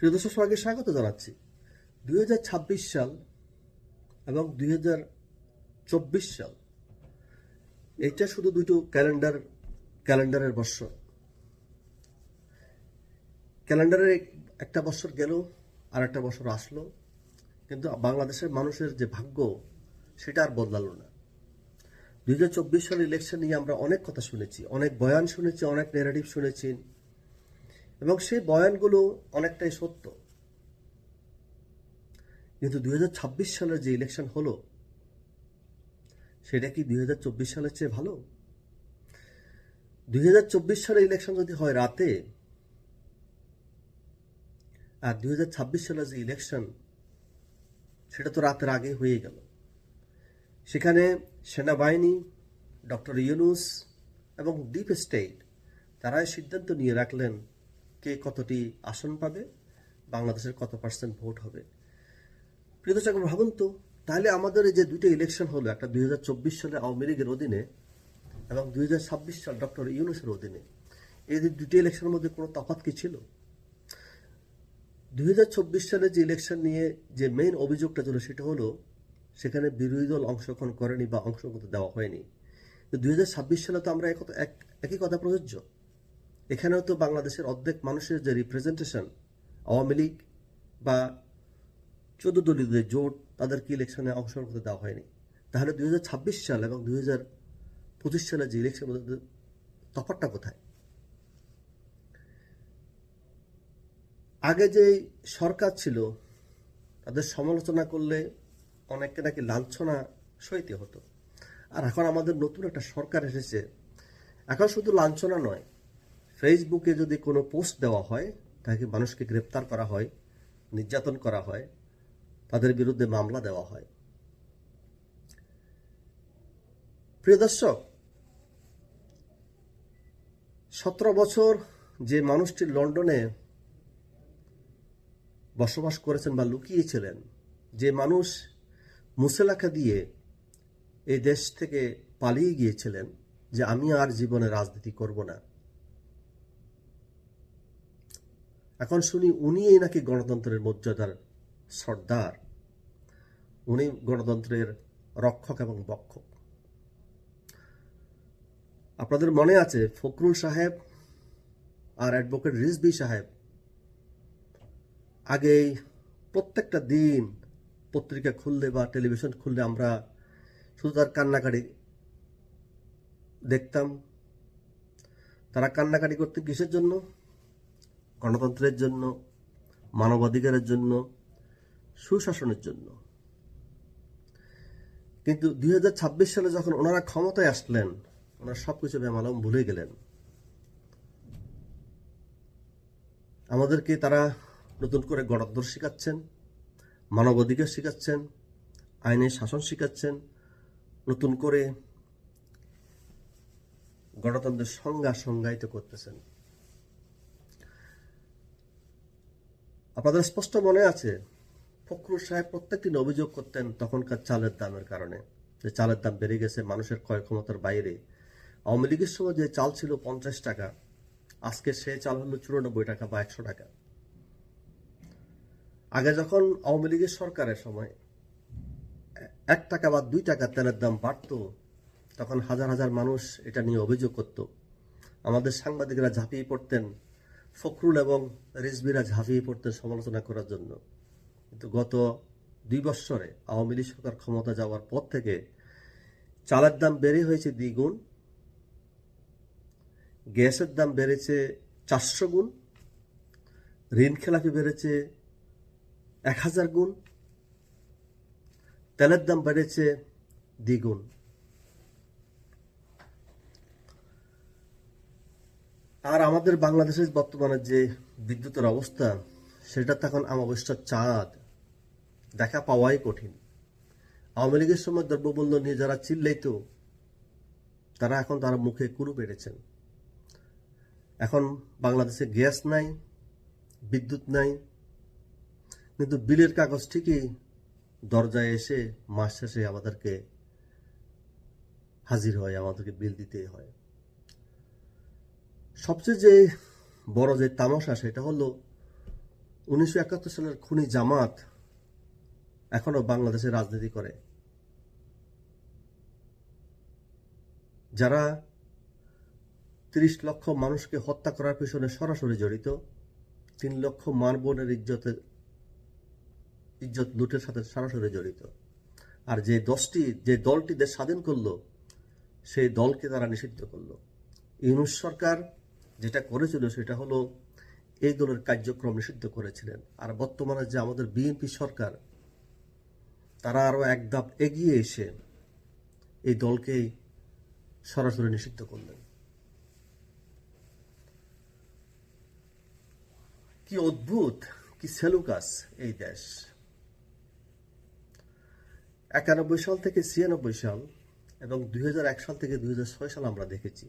প্রিয় দর্শক, সবাইকে স্বাগত জানাচ্ছি। 2026 সাল এবং 2024 সাল এটা শুধু দুটো ক্যালেন্ডারের বৎসর। ক্যালেন্ডারে একটা বছর গেল, আর একটা বছর আসলো, কিন্তু বাংলাদেশের মানুষের যে ভাগ্য সেটা আর বদলালো না। 2024 সালের ইলেকশন নিয়ে আমরা অনেক কথা শুনেছি, অনেক বয়ান শুনেছি, অনেক ন্যারেটিভ শুনেছি, এবং সেই বয়ানগুলো অনেকটাই সত্য। কিন্তু 2026 সালের যে ইলেকশন হলো সেটা কি 2024 সালের চেয়ে ভালো? 2024 সালের ইলেকশন যদি হয় রাতে, আর 2026 সালের যে ইলেকশন সেটা তো রাতের আগে হয়ে গেল। সেখানে সেনাবাহিনী, ডক্টর ইউনূস এবং ডিপ স্টেট তারাই সিদ্ধান্ত নিয়ে রাখলেন কে কতটি আসন পাবে, বাংলাদেশের কত পার্সেন্ট ভোট হবে। প্রিয় দর্শক, ভাবুন তো, তাহলে আমাদের এই যে দুটো ইলেকশন হলো, একটা 2024 সালে আওয়ামী লীগের অধীনে এবং 2026 সাল ডক্টর ইউনূসের অধীনে, এই দুটো ইলেকশনের মধ্যে কোনো তফাৎ কি ছিল? 2024 সালে যে ইলেকশন নিয়ে যে মেইন অভিযোগটা ছিল সেটা হলো সেখানে বিরোধী দল অংশগ্রহণ করেনি বা অংশগ্রহণ করতে দেওয়া হয়নি। 2026 সালে তো আমরা একই কথা প্রযোজ্য। এখানেও তো বাংলাদেশের অর্ধেক মানুষের যে রিপ্রেজেন্টেশন, আওয়ামী লীগ বা 14 দলীয় যে জোট, তাদেরকে ইলেকশনে অংশগ্রহণ করতে দেওয়া হয়নি। তাহলে 2026 সাল এবং 2025 সালে যে ইলেকশন মধ্যে তফাৎটা কোথায়? আগে যে সরকার ছিল তাদের সমালোচনা করলে অনেককে নাকি লাঞ্ছনা সইতে হতো, আর এখন আমাদের নতুন একটা সরকার এসেছে, এখন শুধু লাঞ্ছনা নয়, ফেসবুকে যদি কোনো পোস্ট দেওয়া হয় তাকে মানুষকে গ্রেপ্তার করা হয়, নির্যাতন করা হয়, তাদের বিরুদ্ধে মামলা দেওয়া হয়। প্রিয় দর্শক, 17 বছর যে মানুষটি লন্ডনে বসবাস করেছেন বা লুকিয়েছিলেন, যে মানুষ মুসেলাকা দিয়ে এই দেশ থেকে পালিয়ে গিয়েছিলেন যে আমি আর জীবনে রাজনীতি করব না, এখন শুনি উনিই নাকি গণতন্ত্রের মর্যাদার সর্দার, উনি গণতন্ত্রের রক্ষক এবং বক্ষক। আপনাদের মনে আছে ফখরুল সাহেব আর অ্যাডভোকেট রিজভী সাহেব আগেই প্রত্যেকটা দিন পত্রিকা খুললে বা টেলিভিশন খুললে আমরা শুধু তার কান্নাকাটি দেখতাম। তারা কান্নাকাটি করতে কিসের জন্য? গণতন্ত্রের জন্য, মানবাধিকারের জন্য, সুশাসনের জন্য। কিন্তু 2026 সালে যখন ওনারা ক্ষমতায় আসলেন, ওনারা সবকিছু বেমালুম ভুলে গেলেন। আমাদেরকে তারা নতুন করে গণতন্ত্র শিখাচ্ছেন, মানবাধিকার শিখাচ্ছেন, আইনের শাসন শিখাচ্ছেন, নতুন করে গণতন্ত্রের সংজ্ঞা সংজ্ঞায়িত করতেছেন। আপনাদের স্পষ্ট মনে আছে ফখরুল সাহেব প্রত্যেকটি অভিযোগ করতেন তখনকার চালের দামের কারণে, যে চালের দাম বেড়ে গেছে, মানুষের ক্রয় ক্ষমতার বাইরে। আওয়ামী লীগের সময় যে চাল ছিল 50 টাকা, আজকে সে চাল হলো 94 টাকা বা 100 টাকা। আগে যখন আওয়ামী লীগের সরকারের সময় 1 টাকা বা 2 টাকা তেলের দাম বাড়তো, তখন হাজার হাজার মানুষ এটা নিয়ে অভিযোগ করত। আমাদের সাংবাদিকরা ঝাঁপিয়ে পড়তেন, ফখরুল এবং রিজভীরা ঝাঁপিয়ে পড়তেন সমালোচনা করার জন্য। কিন্তু গত 2 বৎসরে আওয়ামী লীগ সরকার ক্ষমতা যাওয়ার পর থেকে চালের দাম বেড়ে হয়েছে দ্বিগুণ, গ্যাসের দাম বেড়েছে 400 গুণ, ঋণ খেলাপি বেড়েছে 1000 গুণ, তেলের দাম বেড়েছে দ্বিগুণ। আর আমাদের বাংলাদেশের বর্তমানে যে বিদ্যুতের অবস্থা, সেটা তখন অমাবস্যার চাঁদ, দেখা পাওয়াই কঠিন। আওয়ামী লীগের সময় দ্রব্যমূল্য নিয়ে যারা চিল্লাইত, তারা এখন তারা মুখে কুরু পেরেছেন। এখন বাংলাদেশে গ্যাস নাই, বিদ্যুৎ নাই, কিন্তু বিলের কাগজ ঠিকই দরজায় এসে মাস শেষে আমাদেরকে হাজির হয়, আমাদেরকে বিল দিতে হয়। সবচেয়ে যে বড় যে তামাশা সেটা হলো 1971 সালের খুনি জামাত এখনো বাংলাদেশে রাজনীতি করে, যারা 30 লক্ষ মানুষকে হত্যা করার পেছনে সরাসরি জড়িত, 3 লক্ষ মা বোনের ইজ্জত লুটের সাথে সরাসরি জড়িত। আর যে দলটি দেশ স্বাধীন করলো, সেই দলকে তারা নিষিদ্ধ করলো। ইউনূস সরকার যেটা করেছিল সেটা হলো এই দলের কার্যক্রম নিষিদ্ধ করেছিলেন। আর বর্তমানে যে আমাদের বিএনপি সরকার, তারা আরো এক ধাপ এগিয়ে এসে এই দলকেই সরাসরি নিষিদ্ধ করলেন। কি অদ্ভুত, কি সেলুকাস এই দেশ। 91 সাল থেকে 96 সাল এবং 2001 সাল থেকে 2006 সাল আমরা দেখেছি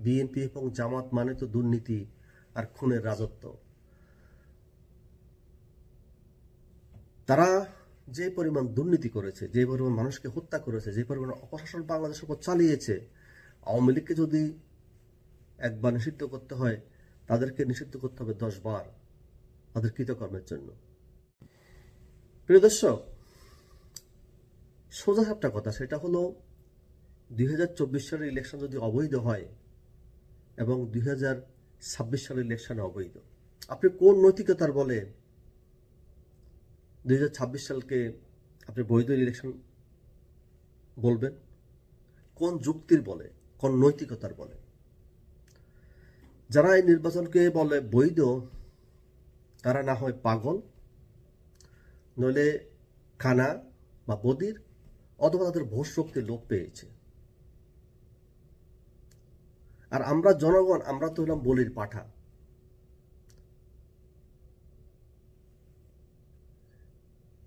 বিএনপি এবং জামাত মানে তো দুর্নীতি আর খুনের রাজত্ব। তারা যে পরিমাণ দুর্নীতি করেছে, যে পরিমাণ মানুষকে হত্যা করেছে, যে পরিমাণ অপশাসন বাংলাদেশের উপর চালিয়েছে, আওয়ামী লীগকে যদি একবার নিষিদ্ধ করতে হয়, তাদেরকে নিষিদ্ধ করতে হবে 10 বার তাদের কৃতকর্মের জন্য। প্রিয় দর্শক, সোজা একটা কথা, সেটা হলো 2024 সালের ইলেকশন যদি অবৈধ হয় এবং 2026 সালের ইলেকশন অবৈধ, আপনি কোন নৈতিকতার বলে 2026 সালকে আপনি বৈধ ইলেকশন বলবেন? কোন যুক্তির বলে, কোন নৈতিকতার বলে? যারা এই নির্বাচনকে বলে বৈধ, তারা না হয় পাগল, নইলে কানা বা বদির, অথবা তাদের ভোট শক্তির লোপ পেয়েছে। আর আমরা জনগণ, আমরা তো হলাম বলির পাঠা।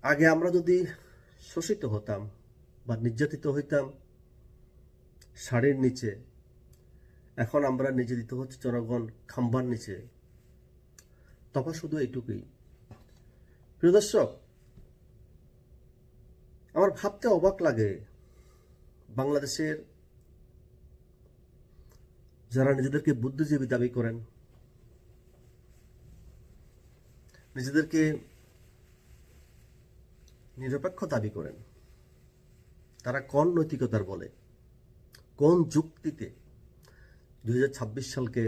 আগে আমরা যদি শোষিত হতাম বা নির্যাতিত হইতাম শাড়ির নিচে, এখন আমরা নির্যাতিত হচ্ছে জনগণ খাম্বার নিচে। তফাৎ শুধু এইটুকুই। প্রিয় দর্শক, আমার ভাবতে অবাক লাগে, বাংলাদেশের যারা নিজেদেরকে বুদ্ধিজীবী দাবি করেন, নিজেদেরকে নিরপেক্ষ দাবি করেন, তারা কোন নৈতিকতার বলে, কোন যুক্তিতে 2026 সালকে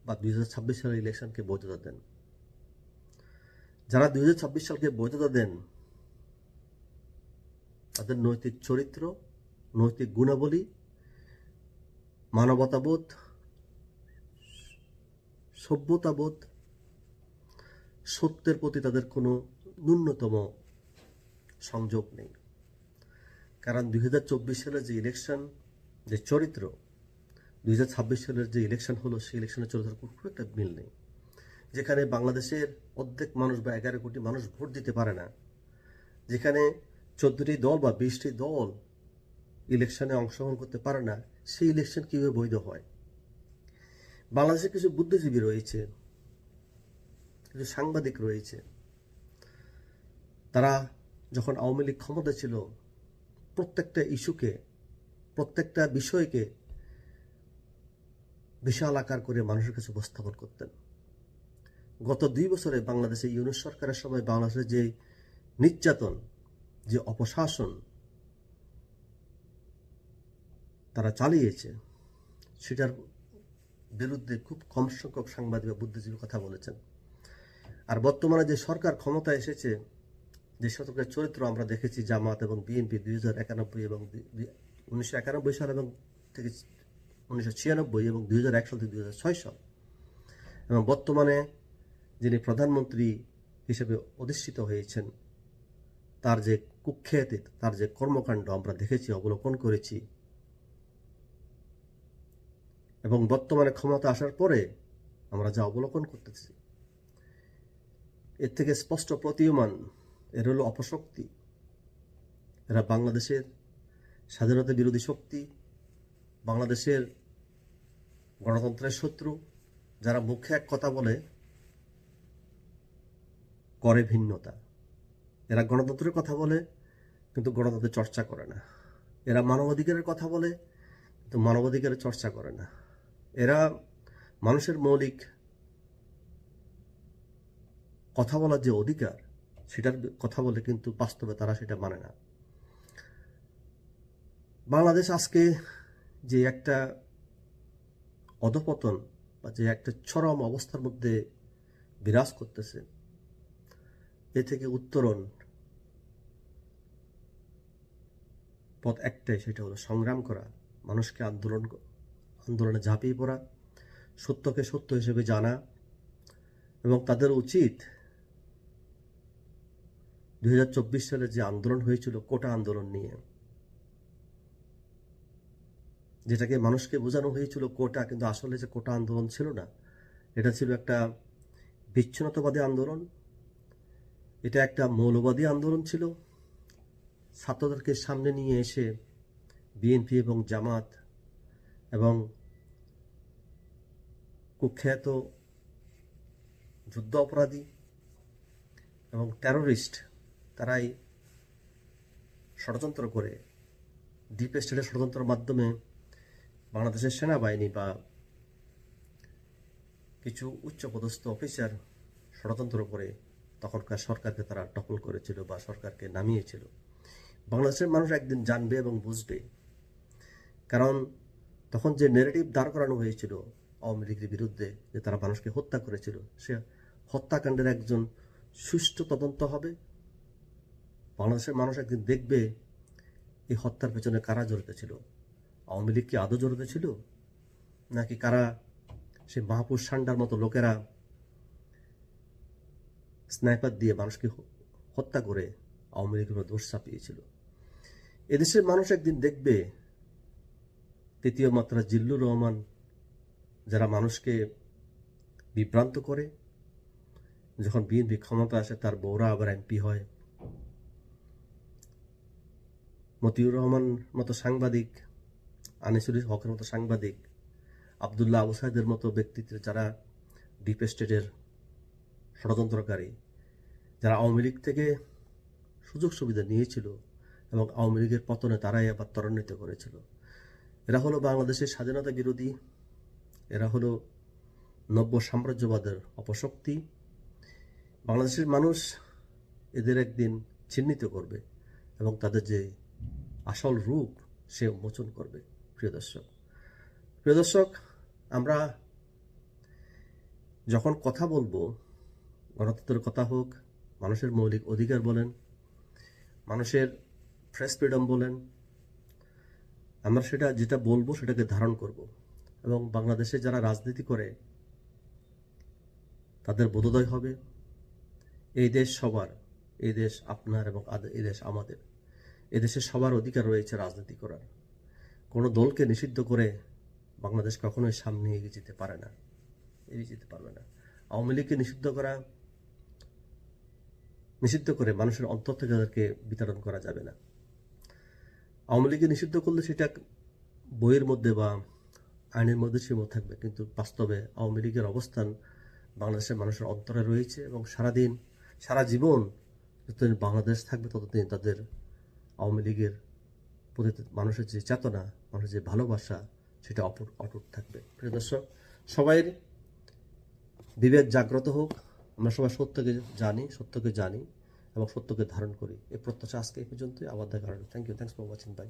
বা 2026 সালের ইলেকশনকে বৈধতা দেন? যারা 2026 সালকে বৈধতা দেন, তাদের নৈতিক চরিত্র, নৈতিক গুণাবলী, মানবতাবোধ, সভ্যতাবোধ, সত্যের প্রতি তাদের কোনো ন্যূনতম সংযোগ নেই। কারণ 2024 সালের যে ইলেকশন, যে চরিত্র, 2026 সালের যে ইলেকশন হলো, সেই ইলেকশনের চরিত্রের খুব একটা মিল নেই। যেখানে বাংলাদেশের অর্ধেক মানুষ বা 11 কোটি মানুষ ভোট দিতে পারে না, যেখানে 14টি দল বা 20টি দল ইলেকশনে অংশগ্রহণ করতে পারে না, সেই ইলেকশন কিভাবে বৈধ হয়? বাংলাদেশে কিছু বুদ্ধিজীবী রয়েছে, কিছু সাংবাদিক রয়েছে, তারা যখন আওয়ামী লীগ ক্ষমতা ছিল, প্রত্যেকটা ইস্যুকে, প্রত্যেকটা বিষয়কে বিশাল আকার করে মানুষের কাছে উপস্থাপন করতেন। গত 2 বছরে বাংলাদেশে ইউনূস সরকারের সময় বাংলাদেশের যে নির্যাতন, যে অপশাসন তারা চালিয়েছে, সেটার বিরুদ্ধে খুব কম সংখ্যক সাংবাদিক বা বুদ্ধিজীবী কথা বলেছেন। আর বর্তমানে যে সরকার ক্ষমতায় এসেছে, যে সরকারের চরিত্র আমরা দেখেছি জামাত এবং বিএনপি 2091 এবং 1991 সাল এবং থেকে 1996 এবং 2001 সাল থেকে 2006 সাল, এবং বর্তমানে যিনি প্রধানমন্ত্রী হিসেবে অধিষ্ঠিত হয়েছেন, তার যে কুখ্যাতি, তার যে কর্মকাণ্ড আমরা দেখেছি, অবলোকন করেছি, এবং বর্তমানে ক্ষমতা আসার পরে আমরা যা অবলোকন করতেছি, এর থেকে স্পষ্ট প্রতীয়মান এর হলো অপশক্তি। এরা বাংলাদেশের স্বাধীনতা বিরোধী শক্তি, বাংলাদেশের গণতন্ত্রের শত্রু, যারা মুখে এক কথা বলে করে ভিন্নতা। এরা গণতন্ত্রের কথা বলে কিন্তু গণতন্ত্রের চর্চা করে না। এরা মানবাধিকারের কথা বলে কিন্তু মানবাধিকারের চর্চা করে না। এরা মানুষের মৌলিক কথা বলার যে অধিকার, সেটার কথা বলে কিন্তু বাস্তবে তারা সেটা মানে না। বাংলাদেশ আজকে যে একটা অধপতন বা যে একটা চরম অবস্থার মধ্যে বিরাজ করতেছে, এ থেকে উত্তরণ পথ একটাই, সেটা হলো সংগ্রাম করা, মানুষকে আন্দোলনে ঝাঁপিয়ে পড়া, সত্যকে সত্য হিসেবে জানা, এবং তাদের উচিত 2024 সালে যে আন্দোলন হয়েছিল কোটা আন্দোলন নিয়ে, যেটাকে মানুষকে বোঝানো হয়েছিল কোটা, কিন্তু আসলে যে কোটা আন্দোলন ছিল না, এটা ছিল একটা বিচ্ছিন্নতাবাদী আন্দোলন, এটা একটা মৌলবাদী আন্দোলন ছিল। ছাত্রদেরকে সামনে নিয়ে এসে বিএনপি এবং জামাত এবং কুখ্যাত যুদ্ধ অপরাধী এবং টেরোরিস্ট, তারাই ষড়যন্ত্র করে, ডিপ স্টেটের ষড়যন্ত্রের মাধ্যমে বাংলাদেশের সেনাবাহিনী বা কিছু উচ্চপদস্থ অফিসার ষড়যন্ত্র করে তখনকার সরকারকে তারা টপল করেছিল বা সরকারকে নামিয়েছিল। বাংলাদেশের মানুষ একদিন জানবে এবং বুঝবে, কারণ তখন যে নেগেটিভ দাঁড় করানো হয়েছিল আওয়ামী লীগের বিরুদ্ধে, যে তারা মানুষকে হত্যা করেছিল, সে হত্যাকাণ্ডের একজন সুষ্ঠু তদন্ত হবে। বাংলাদেশের মানুষ একদিন দেখবে এই হত্যার পেছনে কারা জড়িত ছিল। আওয়ামী লীগ কি আদৌ জড়িত ছিল, নাকি কারা সে মাহফুজ সান্ডার মতো লোকেরা স্নাইপার দিয়ে মানুষকে হত্যা করে আওয়ামী লীগের দোষ চাপিয়েছিল। এদেশের মানুষ একদিন দেখবে তৃতীয় মাত্রা জিল্লুর রহমান, যারা মানুষকে বিভ্রান্ত করে, যখন বিএনপি ক্ষমতা আসে তার বউরা আবার এমপি হয়, মতিউর রহমান মতো সাংবাদিক, আনিসুল হকের মতো সাংবাদিক, আবদুল্লাহ আবু সাইদের মতো ব্যক্তিত্ব, যারা ডিপ স্টেটের ষড়যন্ত্রকারী, যারা আওয়ামী লীগ থেকে সুযোগ সুবিধা নিয়েছিল এবং আওয়ামী লীগের পতনে তারাই আবার ত্বরান্বিত করেছিল। এরা হলো বাংলাদেশের স্বাধীনতা বিরোধী, এরা হলো নব্য সাম্রাজ্যবাদের অপশক্তি। বাংলাদেশের মানুষ এদের একদিন চিহ্নিত করবে এবং তাদের যে আসল রূপ সে উন্মোচন করবে। প্রিয় দর্শক, আমরা যখন কথা বলবো, গণতন্ত্রের কথা হোক, মানুষের মৌলিক অধিকার বলেন, মানুষের প্রেস ফ্রিডম বলেন, আমরা সেটা যেটা বলবো সেটাকে ধারণ করব এবং বাংলাদেশে যারা রাজনীতি করে তাদের বোধোদয় হবে এই দেশ সবার, এই দেশ আপনার এবং এই দেশ আমাদের। এদেশে সবার অধিকার রয়েছে রাজনীতি করার। কোনো দলকে নিষিদ্ধ করে বাংলাদেশ কখনোই সামনে এগিয়ে যেতে পারে না, এগিয়ে যেতে পারবে না। আওয়ামী লীগকে নিষিদ্ধ করে মানুষের অন্তর থেকে তাদেরকে বিতরণ করা যাবে না। আওয়ামী লীগকে নিষিদ্ধ করলে সেটা বইয়ের মধ্যে বা আইনের মধ্যে সীমিত থাকবে, কিন্তু বাস্তবে আওয়ামী লীগের অবস্থান বাংলাদেশের মানুষের অন্তরে রয়েছে এবং সারা জীবন যতদিন বাংলাদেশ থাকবে ততদিন তাদের আওয়ামী লীগের প্রতি মানুষের যে চেতনা, মানুষের যে ভালোবাসা, সেটা অটুট থাকবে। প্রিয় দর্শক, সবাই বিবেক জাগ্রত হোক, আমরা সবাই সত্যকে জানি এবং সত্যকে ধারণ করি। এই প্রত্যাশা আজকে এই পর্যন্তই। আবার দেখা হবে। Thanks for watching. বাই।